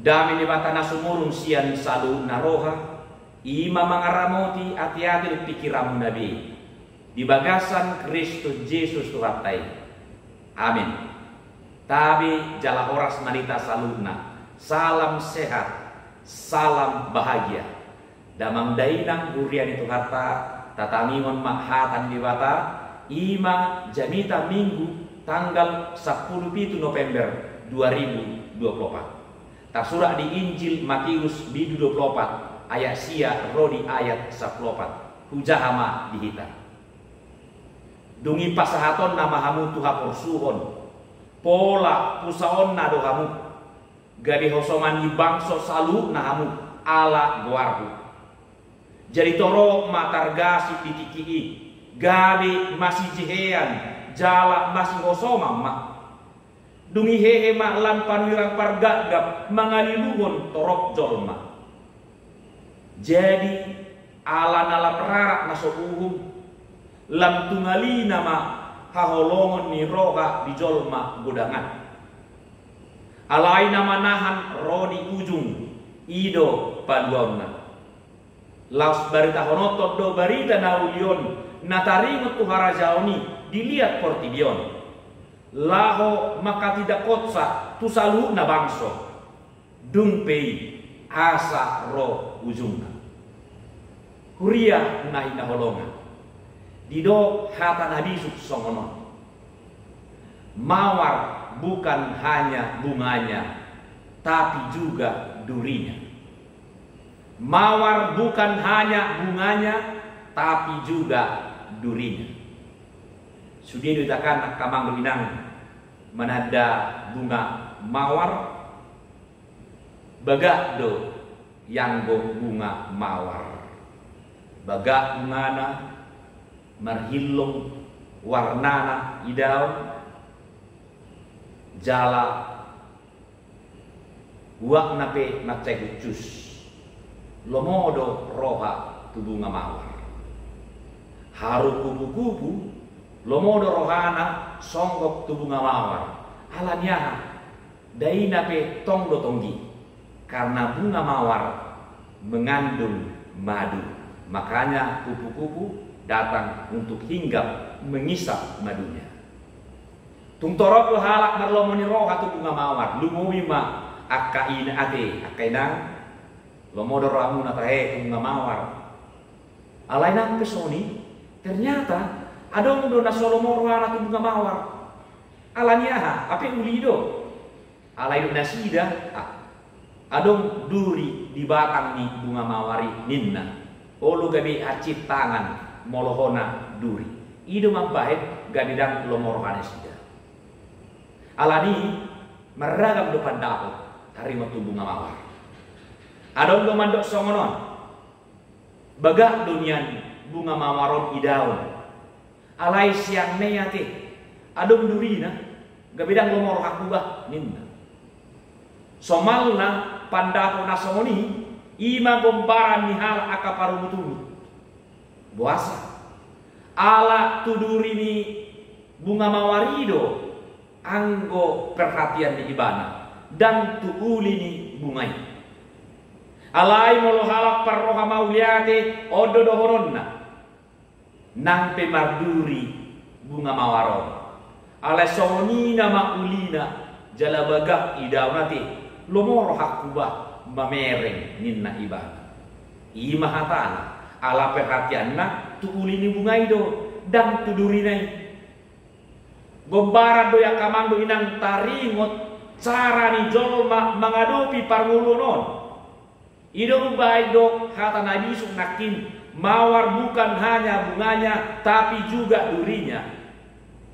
Dami ni bata nasumurung sian salu naroha. Ima mangaramoti hati-hati pikiramu nabi. Di bagasan Kristus Yesus turatai. Amin. Tabi jala horas manita saluna. Salam sehat. Salam bahagia. Damang dainang urian itu kata. Tatangiwan mahatan di bata. Ima jamita minggu tanggal 10 November 2024. Tersurat di Injil Matius bidu 24 ayat sia rodi ayat 14 hujahama dihita. Dungi pasahaton nama hamu tuha porsuhon pola pusaon na dohamu gadi hosoman di bangso salu na hamu ala guarhu. Jadi toro matargasi pitikii gadi masih jihean jala masih hosomam mak. Dungi hehe maklan panwirang pargagap mangaliluhon torok jolma. Jadi ala perarak nasobuhum lam tungali nama haholongon ni roha di jolma godangan. Alai nama nahan rodi ujung ido paduauna. Laus barita honotot do barita naulion nataringot tuhara jaoni dilihat portibion. Laho maka tidak kotsa tu salu na bangso dumpei asa ro ujungna huria nahi na holongan dido hata nabi songonon. Mawar bukan hanya bunganya tapi juga durinya. Mawar bukan hanya bunganya tapi juga durinya. Sudah dikatakan kamang binang menanda bunga mawar bagak do yang go bunga mawar bagak bungana marhilong warnana idau jala wak nape macai hucus lomodo roha tu bunga mawar haru kupu-kupu lomodo rohana songgok tu bunga mawar alanya daina pe tongdo tonggi karena bunga mawar mengandung madu, makanya kupu-kupu datang untuk hinggap mengisap madunya. Tungtorok lo halak marlomoni roha tu bunga mawar lumumi ma akaina ate akaina lomodo rohamu natahe bunga mawar alaina pesoni ternyata adong do nasolomo rohana tu bunga mawar alaniaha ape ulido alaido nasida adong duri di batang ni bunga mawari ninna olo gabi acip tangan molohona duri ido mabahet gadidang lomorohana sida alani meragam do pandako tarima tu bunga mawar adong do mandok songonon bagak dunian bunga mawaron idaun alai siang neyate adong durina gabidang lomor hakubah ninna somalna pandako nasongoni ima gombaran nihal akaparu mutu buasa ala tudurini bunga mawarido anggo perhatian di ibana dan tuulini bungai alai molohalak parroha mauliate odo dohoronna nang pemarduri bunga mawaron ala songoni nama ulina jala bagak idawnati lomoro hakubah mamereng ninna ibana ima hatana ala perhatianna tu ulini bunga ido dan tudurinai gombaran do yang kamando inang taringot cara ni jolma mengadopi parngulunon ido baik do kata nabi nakin mawar bukan hanya bunganya tapi juga durinya.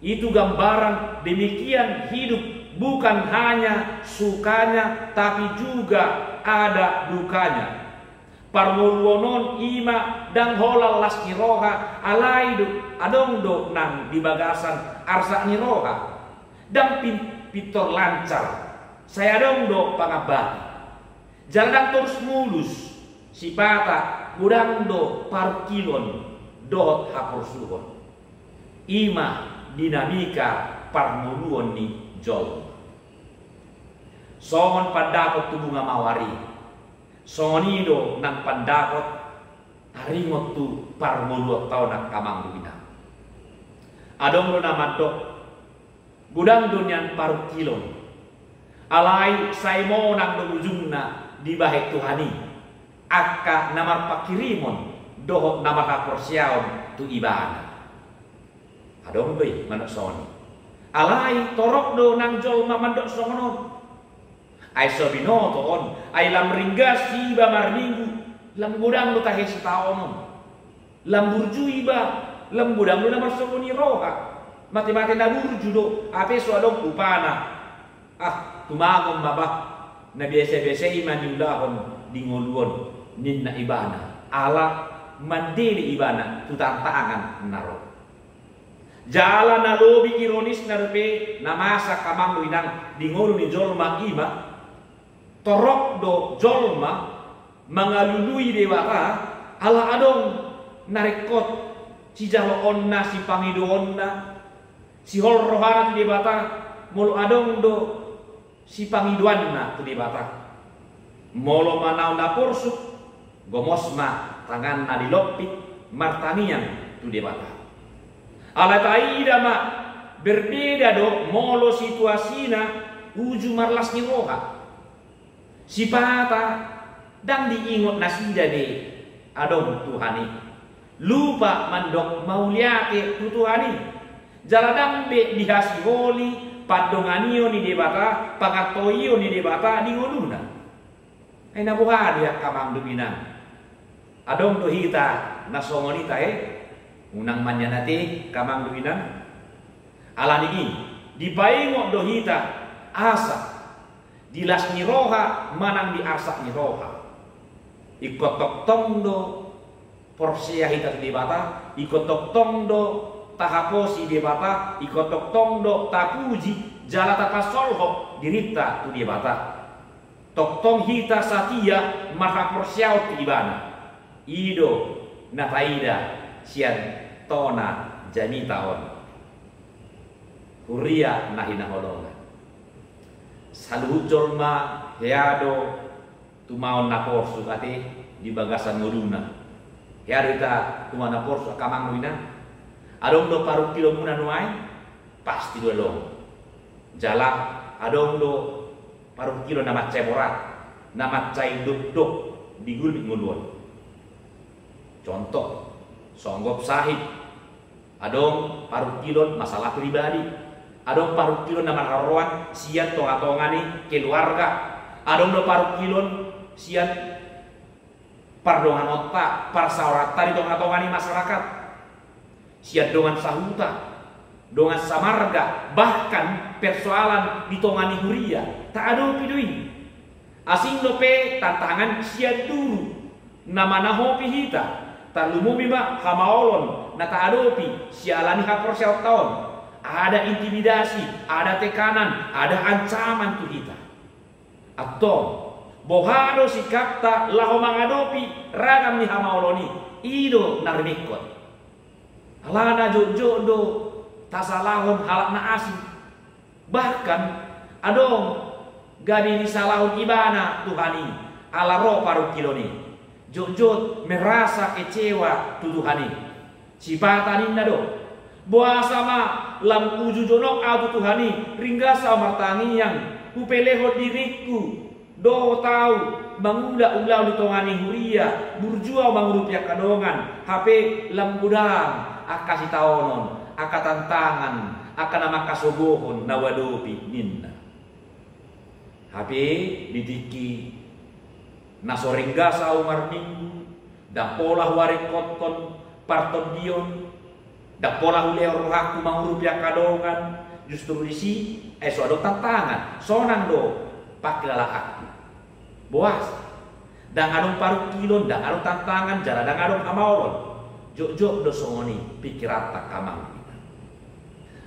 Itu gambaran demikian hidup bukan hanya sukanya tapi juga ada dukanya. Parmuluonon ima dan holal las niroha alaidu adong do nang di bagasan arsa niroha dan pitor lancar saya adong do pangabati jalan terus mulus sipata udang do parkilon dot haporsuhon ima dinamika parmuluon ni jol songon pandapot tu bunga mawari, songonido nang pandapot haringot tu parmuluat tau nak kamang bina. Adong lo nama dok gudang dunyan paru kilon, alai saimo nang ujungna di bahek Tuhani, akka namar pakirimon dohok nama kaporsiaon tu ibana. Adong bay manok soni, alai torok do nang jol mamandok songonon. Ay sobino toon, ay lam ringgas iba marminggu, lam gudang lo tahe sitaonon, lam burju iba, lam gudang lo namar songoni roha, mati-mati na burju do, ape so adong upana, tumagom babak, na biasa-biasa iman yulahon di ngoluon, ninna ibana, ala mandiri ibana, tutantangan naro. Jalan na lobi ironis na rupe, namasa kamang inang di ngolu ni jolma ima, torok do jolma mangalului dewata ala adong narekot si jalo onna si pangido onna si hol rohana tu dewata molo adong do si pangiduanna tu dewata molo manau na porsuk gomosma tangan na dilopit martanian tu dewata ala taida ma berbeda do molo situasina uju marlas ni roha si pata dan diingot nasida de adong Tuhani lupa mandok mauliate tu Tuhani jaladang be dihasi holi padonganio ni debata pakatoio ni debata di ngoluna ay nabuhadi ak kamang duminan adong dohita nasongonita unang manyanati kamang duminan ala nigi dipaingot dohita asa dilas ni roha manang di asak ni roha ikotok tongdo porsia hita di bata ikotok tongdo tahaposi di bata ikotok tongdo tapuji jala tapasolho dirita tu di bata tok tong hita satia maha porsiau ti ibana ido nataida sian tona janitaon huria nahina holongan saluhut jolma heado tumaon naporsu kate di bagasan nguduna heado ita tumaon naporsu kamang nuina adong do paru kilo muna nuai pasti do long jala adong do paru kilo nama ceborat nama cai duk di gulbit nguluan contoh songgop sahib adong paru kilo masalah pribadi adong paru kilon nama haruan sian tonga-tongani keluarga adong do paru kilon sian pardongan otak parsaurata di tonga-tongani masyarakat sian dongan sahuta dongan samarga bahkan persoalan di tongani huria tak ada pidui asing dope tantangan sian dulu nama nahopi hita talumumi ba hamaolon na tak ada pi sialani haporsiaut tahun ada intimidasi, ada tekanan, ada ancaman tuh kita. Atau bohado sikapta laho mangadopi ragam ni hamaoloni ido narmikot. Alana jojo do tasalahon halak na asing. Bahkan adong gabi ni salahon ibana Tuhani ala ro paru kiloni. Jojo merasa kecewa Tuhani. Cipatanin nado. Boa sama lam uju jonok abu Tuhani ringga sama tangian upeleho diriku do tahu manguda ulau di tongani huria burjua mangurupiak kadongan HP lam gudang akasi taonon aka tantangan aka nama kasogohon nawadopi ninna HP didiki naso ringga sa umar minggu dan pola warikoton parton dion dak pola huleo rohaku mangurupiak kadongan justru disi so ada tantangan sonang do pakilala aku boas dan adong paru kilon dan adong tantangan jara dan adong kamaolon jok-jok do songoni pikirata kamang kita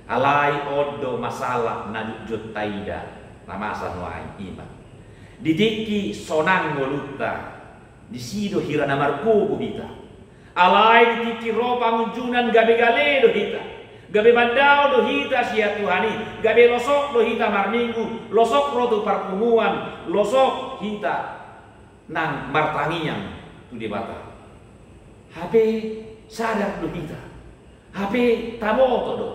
alai odo masalah najut taida namasa nuai iman didiki sonang ngoluta disido hirana marko kita alai didiki ropa ngujunan gabe-gale do kita Gabe mandau do hita sia Tuhani, gabe losok do hita marminggu, losok rotu parpumuan, losok hita nang martangian tu di bata. HP sadar do hita, HP taboto do.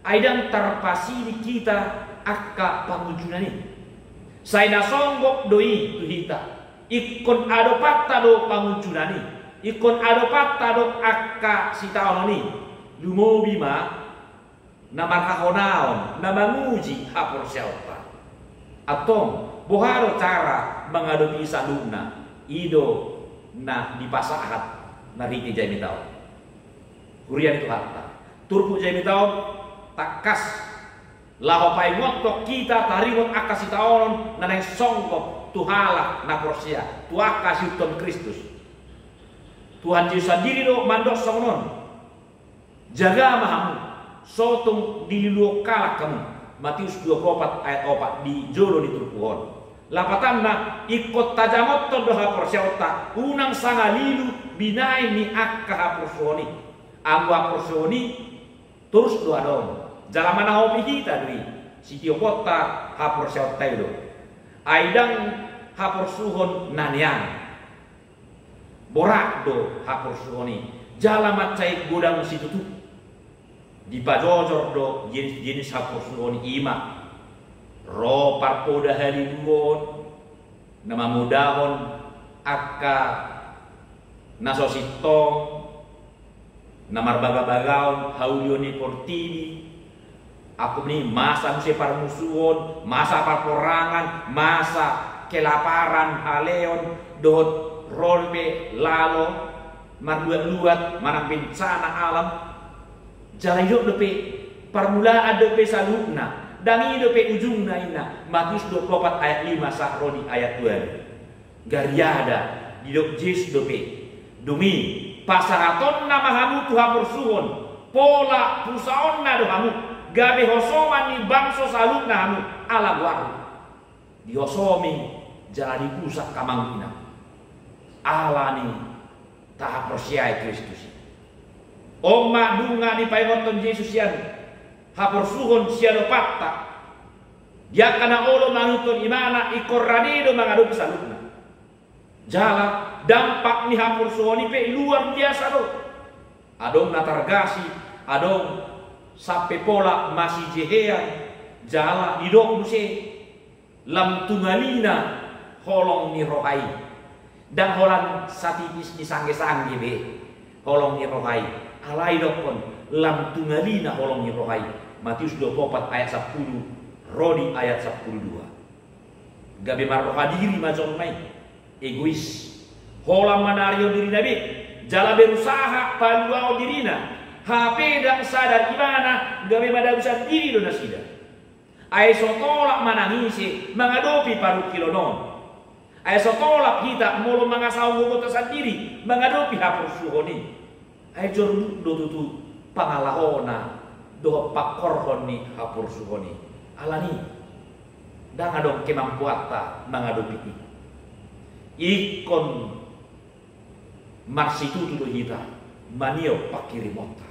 Aidan terpasiri kita akka pangujunani. Saya nasonggok doi tu hita, ikon adopatta do pangujunani, ikon adopatta do akka sitaononi. Lumobi ma namarhahonaon namanguji hapor siapa atong boharo cara menghadapi saluna ido na dipasahat nariti jami tao kurian itu hatta turpu jami tao takas laho pai ngotok kita tarimot akasi taonon naneng songkok tuhala na porsia tuakas yuton Kristus Tuhan Yesus sendiri do mandok songon jaga mahamu sotung diluo kalak kamu Matius 24 ayat 4 di jodoh di turpuhon lapatan na ikut tajamot to doha porsiota unang sangalilu binai ni akka hapursoni anggu hapursoni terus doa dong jalamana hobi kita dui sitio kota hapursiota itu aidang hapursuhon nanian borak do hapursuhoni jalamat cai gudang situ tuh di pajojor do jenis hapursuhoni ima ro parpoda hari duon nama mudahon akka nasositong namar baga-bagaon haulioni portini aku nih masa musim parmusuhon masa parporangan masa kelaparan haleon dot rolbe lalo marluat-luat marang bencana alam jalan hidup depe permulaan depe salukna dangi depe ujungna ina Matius 24 ayat 5 sahroni ayat 2 gariada di dok Yesus depe dumi pasaraton nama hamu tuha persuhon pola pusaon na do hamu gabe hosoman ni bangso salukna hamu ala waru di hosomi jadi pusat kamangina ala ni tahap persiai Kristus Oma dunga di paimoton Yesus yan haporsuhon siya do patta dia kana olo manuton imana ikorradido mangadupi salukna jala dampak ni haporsuhon ipe luar biasa do adong natargasi adong sape pola masih jehean jala didok muse lam tungalina holong ni rohai dan holan satipis ni sangge-sangge be holong ni rohai alai dokon lam tungalina holong ni rohai Matius 24 ayat 10 Rodi ayat 12 gabe marroha diri majong mai egois holang manario diri nabi jala berusaha paluao dirina HP dan sadar imana gabe madabusan diri do nasida ay sotolak manangisi mengadopi paru kilonon ay sotolak kita mulu mangasau gogota sendiri mengadopi hapursuhoni ay jorbu do tutu pangalahona do pakorhoni hapursuhoni alani dan adong kemampuata mengadopi ikon marsitu do hita manio pakirimota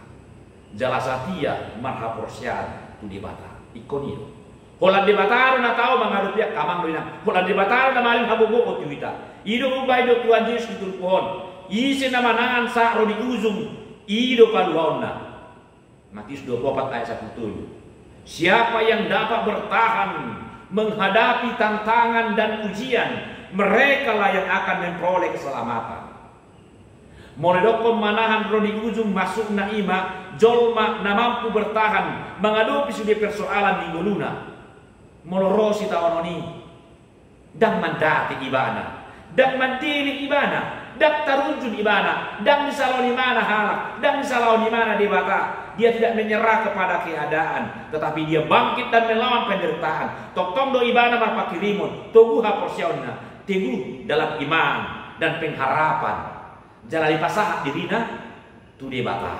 jalasatia marhaporsian tu di bata ikonio holan di bataro na tao mengadopi kamang doina holan di bataro na malin habogo tu hita ido ubay do Tuhan Yesus ditulpuhon isi namanangan sa rodi ujung ido paluauna Matius 24 ayat 1 siapa yang dapat bertahan menghadapi tantangan dan ujian mereka lah yang akan memperoleh keselamatan moledokon manahan rodi ujung masuk na ima jolma na mampu bertahan menghadapi sudah persoalan di goluna molorosi taononi dan mandati ibana dan mandiri ibana dan tarunjun ibana dan misalnya mana halak dan misalnya mana debata dia tidak menyerah kepada keadaan tetapi dia bangkit dan melawan penderitaan toktom do ibana marpakirimun togu haporsionna teguh dalam iman dan pengharapan jalali pasahat dirina tu debata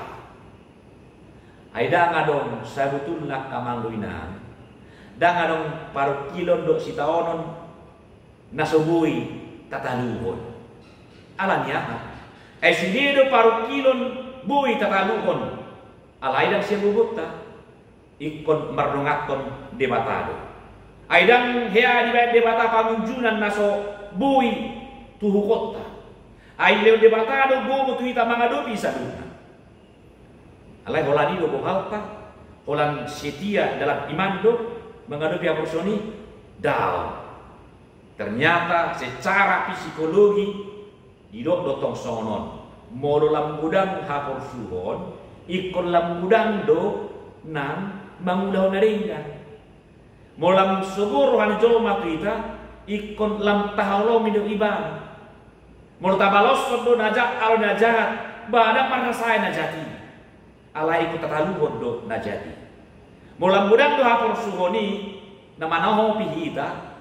aida ngadong sabutulna kamangluinan dan ngadong paru kilon do sitaonon nasubui tataluhon alanya sinido paru kilon bui tataluhon Alaidang siya bubukta ikon mardongaton debatado. Aidang hea di debata pangunjunan naso bui tuhu kota. Aileo debatado gogo tuita mangadopi saduna. Alai holani do bohalta, holan setia dalam imando menghadapi aporsoni dal. Ternyata secara psikologi didok dotong sonon modo lam gudang hapor suhon ikon lam gudang do nan mangulah naringgan molam subur han jolma tuita ikon lam tahalo minum iban mol tabalos do najat al najat bada marna saya najati ala ikut tataluhon do najati molam gudang do hapor suhoni namanaho pihita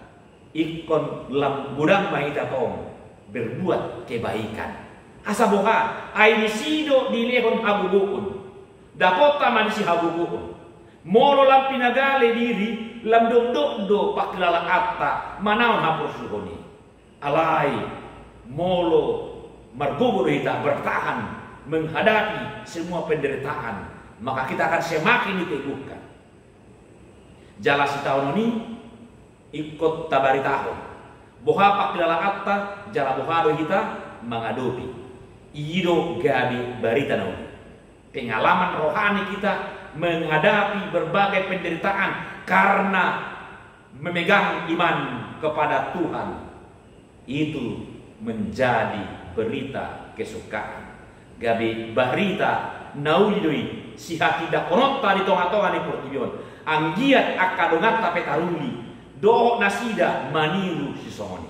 ikon lam gudang mahita tong berbuat kebaikan. Asa boha ai sido di lehon habubukun. Dapota man si habubukun. Molo lam pinagale diri lam do paklala atta manaon hapur suhoni. Alai molo margubur kita bertahan menghadapi semua penderitaan, maka kita akan semakin diteguhkan. Jala setahun ini ikut tabari tahun boha pakilala atta jala bohado kita mengadopi ido gabi barita nauni pengalaman rohani kita menghadapi berbagai penderitaan karena memegang iman kepada Tuhan itu menjadi berita kesukaan gabi barita naulidoi si hati da konota di tonga-tonga ni portibion anggiat akadongat tape taruli do nasida maniru si songoni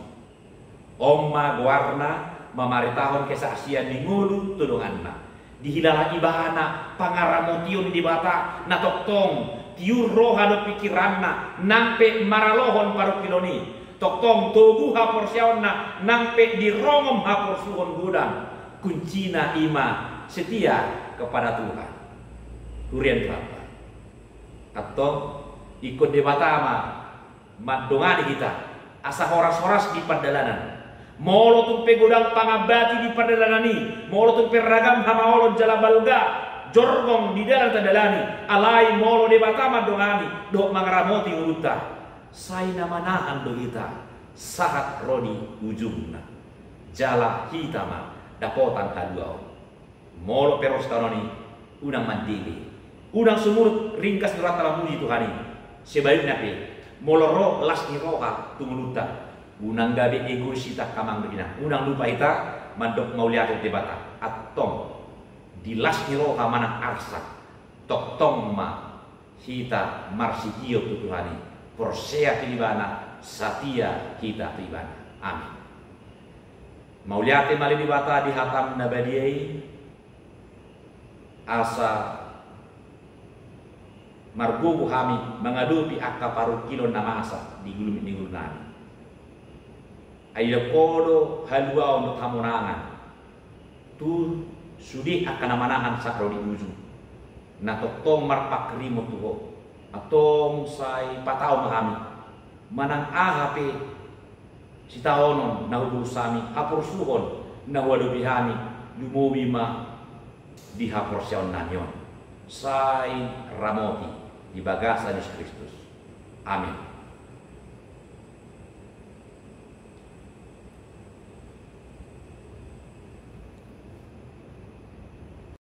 omma guarna mamaritahon kesaksian di ngulu tudonganna dihilala ibahana pangaramotion di bata na toktong tiur roha do pikiranna nampe maralohon parukiloni toktong togu hapor siaonna nampe dirongom hapor suhon gudang kuncina ima setia kepada Tuhan durian berapa atau ikut debatama madongani kita asa horas-horas di padalanan molo tumpe godang pangabati di padalanani molo tumpe ragam hamaolon jalabalga jorgong di dalam tadalani alai molo debata madongani do mangaramoti uruta sai namanahan do kita sahat rodi ujungna jala hitama dapotan haduau molo peros kanoni unang mandili unang sumurut ringkas nerata muji Tuhani sebaliknya pe moloro las ni roha tumuluta unang gabi egoisita kamang begina unang lupa ita mandok mauliatul debata atong di las ni roha manang arsak tok tong ma hita marsitio tu Tuhani porsea tilibana satia kita tilibana amin mauliate mali debata di hatam nabadiai asa margobu hami mengadupi akka paru kilo namasa di gulumi ni gulunani ayo kodo halua untuk hamonangan tu sudi akan namanahan sakro di ujung na totong marpak rimo tuho atong say patao mahami manang ahape si taonon na hudusami hapor suhon na wadubihani lumobima di hapor siyon nanyon say ramoti di bagasa Yesus Kristus. Amin.